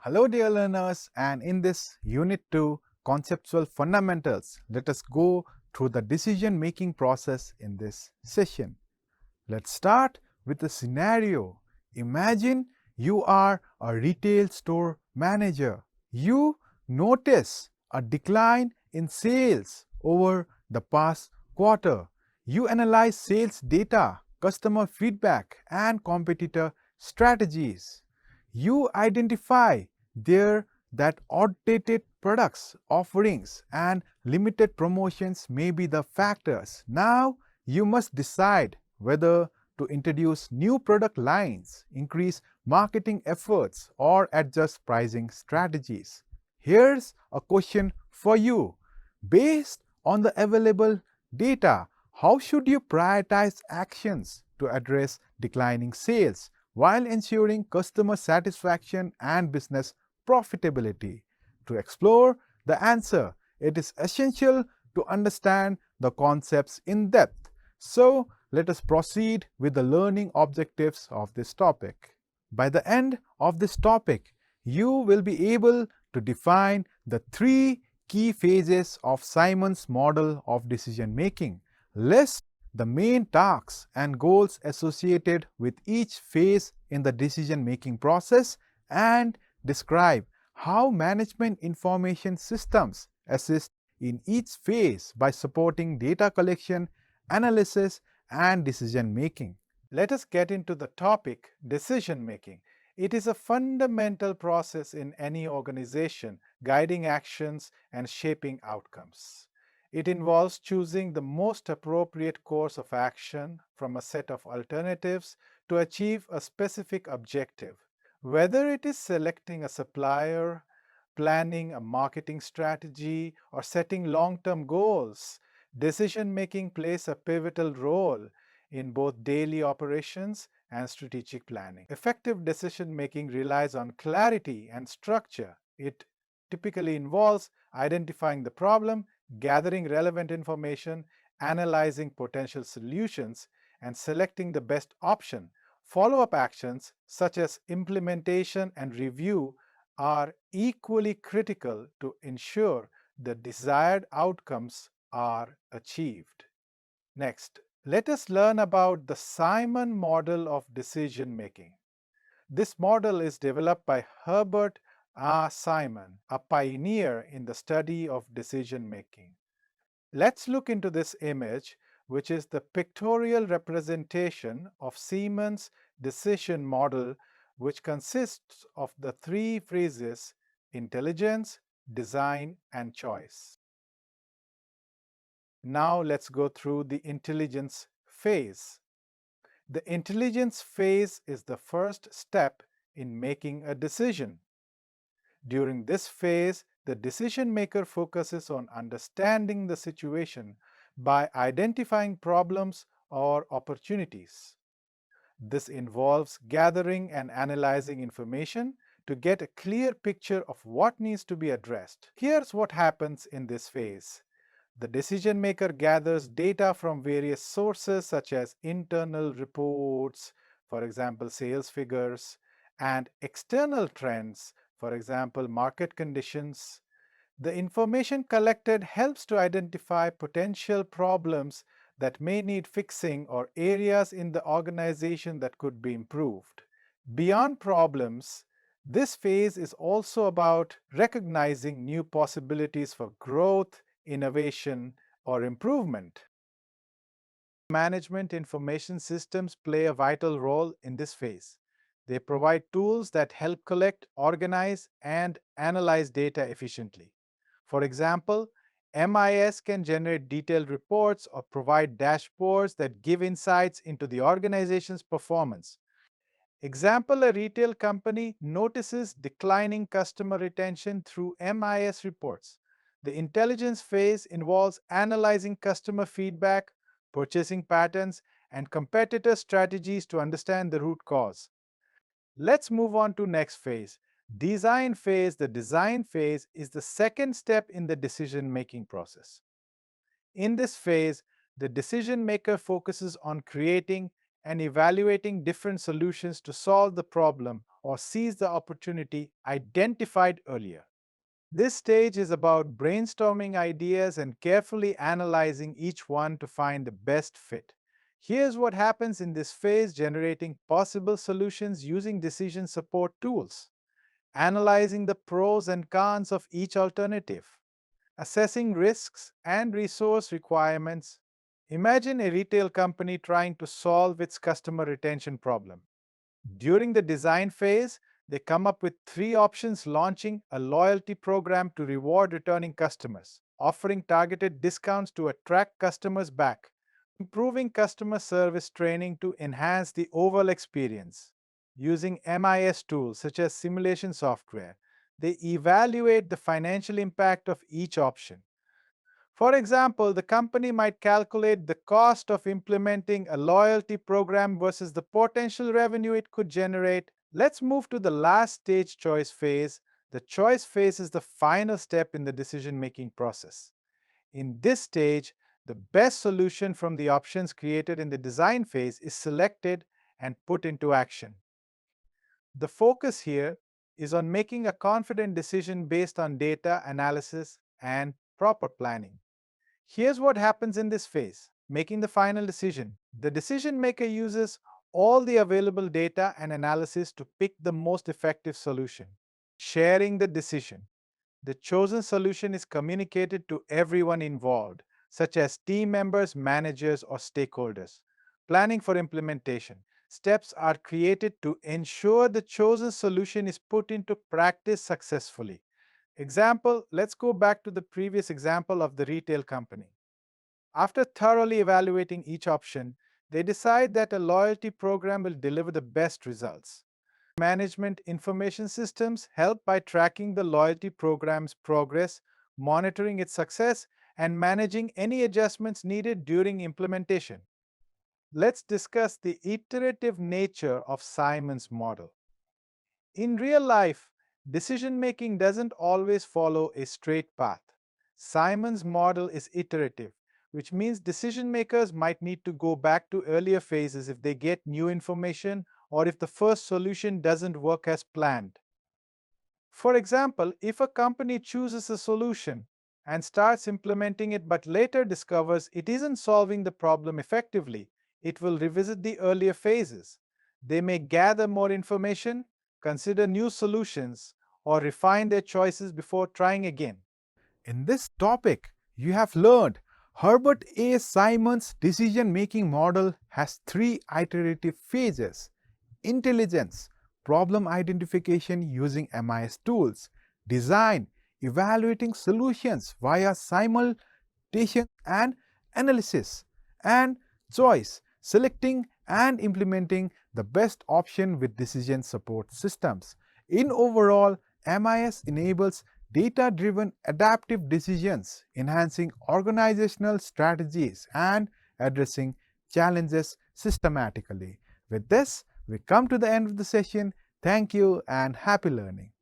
Hello dear learners, and in this Unit 2 Conceptual Fundamentals, let us go through the decision making process in this session. Let's start with a scenario. Imagine you are a retail store manager. You notice a decline in sales over the past quarter. You analyze sales data, customer feedback, and competitor strategies. You identify there that outdated products, offerings, and limited promotions may be the factors. Now you must decide whether to introduce new product lines, increase marketing efforts, or adjust pricing strategies. Here's a question for you. Based on the available data, how should you prioritize actions to address declining sales while ensuring customer satisfaction and business profitability? To explore the answer, it is essential to understand the concepts in depth. So, let us proceed with the learning objectives of this topic. By the end of this topic, you will be able to define the three key phases of Simon's model of decision making. List the main tasks and goals associated with each phase in the decision making process and describe how management information systems assist in each phase by supporting data collection, analysis, and decision making. Let us get into the topic decision making. It is a fundamental process in any organization, guiding actions and shaping outcomes. It involves choosing the most appropriate course of action from a set of alternatives to achieve a specific objective. Whether it is selecting a supplier, planning a marketing strategy, or setting long-term goals, decision-making plays a pivotal role in both daily operations and strategic planning. Effective decision-making relies on clarity and structure. It typically involves identifying the problem, gathering relevant information, analyzing potential solutions, and selecting the best option. Follow-up actions such as implementation and review are equally critical to ensure the desired outcomes are achieved. Next, let us learn about the Simon model of decision making. This model is developed by Herbert R. Simon, a pioneer in the study of decision making. Let's look into this image, which is the pictorial representation of Simon's decision model, which consists of the three phases: intelligence, design, and choice. Now let's go through the intelligence phase. The intelligence phase is the first step in making a decision. During this phase, the decision maker focuses on understanding the situation by identifying problems or opportunities. This involves gathering and analyzing information to get a clear picture of what needs to be addressed. Here's what happens in this phase. The decision maker gathers data from various sources such as internal reports, for example, sales figures, and external trends, for example, market conditions. The information collected helps to identify potential problems that may need fixing or areas in the organization that could be improved. Beyond problems, this phase is also about recognizing new possibilities for growth, innovation, or improvement. Management information systems play a vital role in this phase. They provide tools that help collect, organize, and analyze data efficiently. For example, MIS can generate detailed reports or provide dashboards that give insights into the organization's performance. Example, a retail company notices declining customer retention through MIS reports. The intelligence phase involves analyzing customer feedback, purchasing patterns, and competitor strategies to understand the root cause. Let's move on to next phase. Design phase. The design phase is the second step in the decision-making process. In this phase, the decision maker focuses on creating and evaluating different solutions to solve the problem or seize the opportunity identified earlier. This stage is about brainstorming ideas and carefully analyzing each one to find the best fit. Here's what happens in this phase: generating possible solutions using decision support tools, analyzing the pros and cons of each alternative, assessing risks and resource requirements. Imagine a retail company trying to solve its customer retention problem. During the design phase, they come up with three options: launching a loyalty program to reward returning customers, offering targeted discounts to attract customers back, improving customer service training to enhance the overall experience. Using MIS tools such as simulation software, they evaluate the financial impact of each option. For example, the company might calculate the cost of implementing a loyalty program versus the potential revenue it could generate. Let's move to the last stage, choice phase. The choice phase is the final step in the decision-making process. In this stage, the best solution from the options created in the design phase is selected and put into action. The focus here is on making a confident decision based on data analysis and proper planning. Here's what happens in this phase: making the final decision. The decision maker uses all the available data and analysis to pick the most effective solution. Sharing the decision. The chosen solution is communicated to everyone involved, such as team members, managers, or stakeholders. Planning for implementation. Steps are created to ensure the chosen solution is put into practice successfully. Example, let's go back to the previous example of the retail company. After thoroughly evaluating each option, they decide that a loyalty program will deliver the best results. Management information systems help by tracking the loyalty program's progress, monitoring its success, and managing any adjustments needed during implementation. Let's discuss the iterative nature of Simon's model. In real life, decision making doesn't always follow a straight path. Simon's model is iterative, which means decision makers might need to go back to earlier phases if they get new information or if the first solution doesn't work as planned. For example, if a company chooses a solution and starts implementing it but later discovers it isn't solving the problem effectively, it will revisit the earlier phases. They may gather more information, consider new solutions, or refine their choices before trying again. In this topic, you have learned Herbert A. Simon's decision-making model has three iterative phases: intelligence, problem identification using MIS tools; design, evaluating solutions via simulation and analysis; and choice, selecting and implementing the best option with decision support systems. In overall, MIS enables data-driven adaptive decisions, enhancing organizational strategies and addressing challenges systematically. With this, we come to the end of the session. Thank you and happy learning.